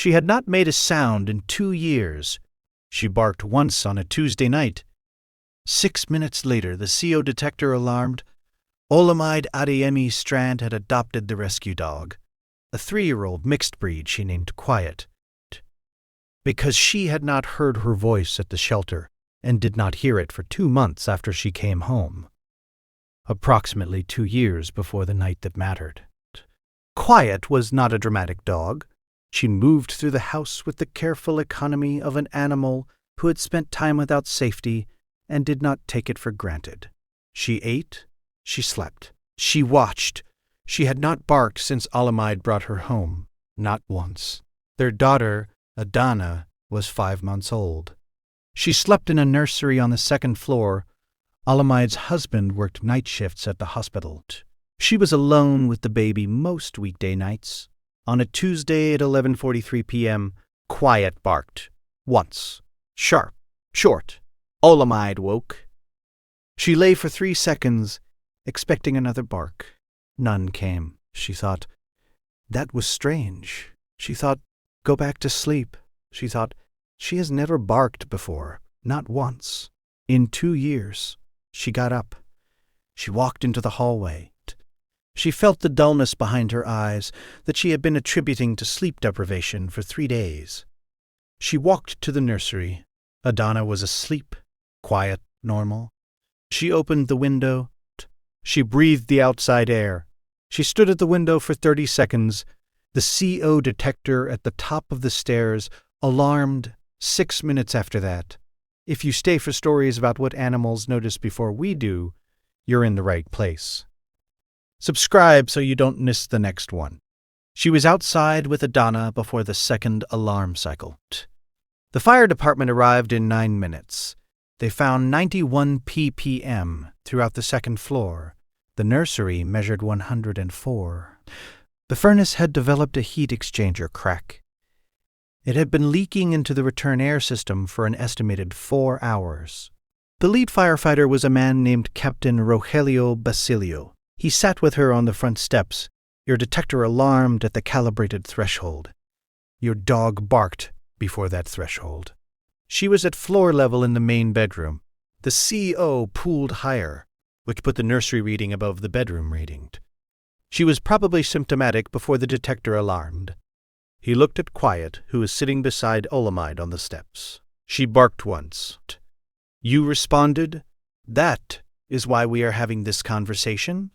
She had not made a sound in 2 years. She barked once on a Tuesday night. 6 minutes later, the CO detector alarmed. Olamide Adeyemi Strand had adopted the rescue dog, a 3-year-old mixed breed she named Quiet, because she had not heard her voice at the shelter and did not hear it for 2 months after she came home, approximately 2 years before the night that mattered. Quiet was not a dramatic dog. She moved through the house with the careful economy of an animal who had spent time without safety and did not take it for granted. She ate, she slept, she watched. She had not barked since Olamide brought her home, not once. Their daughter, Adana, was 5 months old. She slept in a nursery on the 2nd floor. Olamide's husband worked night shifts at the hospital. She was alone with the baby most weekday nights. On a Tuesday at 11:43 p.m., Quiet barked. Once. Sharp. Short. Olamide woke. She lay for 3 seconds, expecting another bark. None came, she thought. That was strange. She thought, go back to sleep. She thought, she has never barked before, not once. In 2 years. She got up. She walked into the hallway. She felt the dullness behind her eyes that she had been attributing to sleep deprivation for 3 days. She walked to the nursery. Adana was asleep, quiet, normal. She opened the window. She breathed the outside air. She stood at the window for 30 seconds. The CO detector at the top of the stairs alarmed 6 minutes after that. If you stay for stories about what animals notice before we do, you're in the right place. Subscribe so you don't miss the next one. She was outside with Adana before the 2nd alarm cycle. The fire department arrived in 9 minutes. They found 91 ppm throughout the 2nd floor. The nursery measured 104. The furnace had developed a heat exchanger crack. It had been leaking into the return air system for an estimated 4 hours. The lead firefighter was a man named Captain Rogelio Basilio. He sat with her on the front steps. Your detector alarmed at the calibrated threshold. Your dog barked before that threshold. She was at floor level in the main bedroom. The CO pooled higher, which put the nursery reading above the bedroom reading. She was probably symptomatic before the detector alarmed. He looked at Quiet, who was sitting beside Olamide on the steps. She barked once. You responded? That is why we are having this conversation?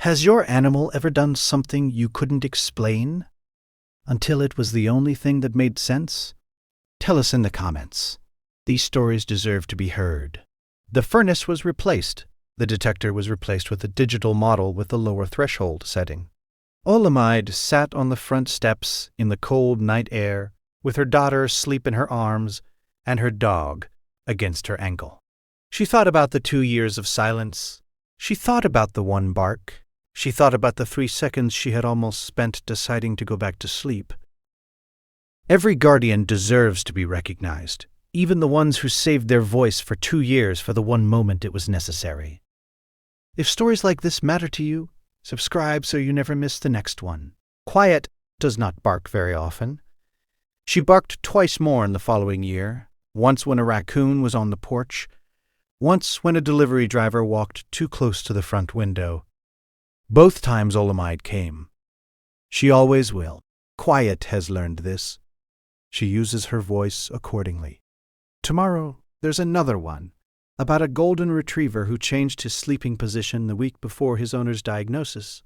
Has your animal ever done something you couldn't explain? Until it was the only thing that made sense? Tell us in the comments. These stories deserve to be heard. The furnace was replaced. The detector was replaced with a digital model with the lower threshold setting. Olamide sat on the front steps in the cold night air, with her daughter asleep in her arms and her dog against her ankle. She thought about the 2 years of silence. She thought about the one bark. She thought about the 3 seconds she had almost spent deciding to go back to sleep. Every guardian deserves to be recognized, even the ones who saved their voice for 2 years for the one moment it was necessary. If stories like this matter to you, subscribe so you never miss the next one. Quiet does not bark very often. She barked twice more in the following year, once when a raccoon was on the porch, once when a delivery driver walked too close to the front window. Both times Olamide came. She always will. Quiet has learned this. She uses her voice accordingly. Tomorrow, there's another one, about a golden retriever who changed his sleeping position the week before his owner's diagnosis.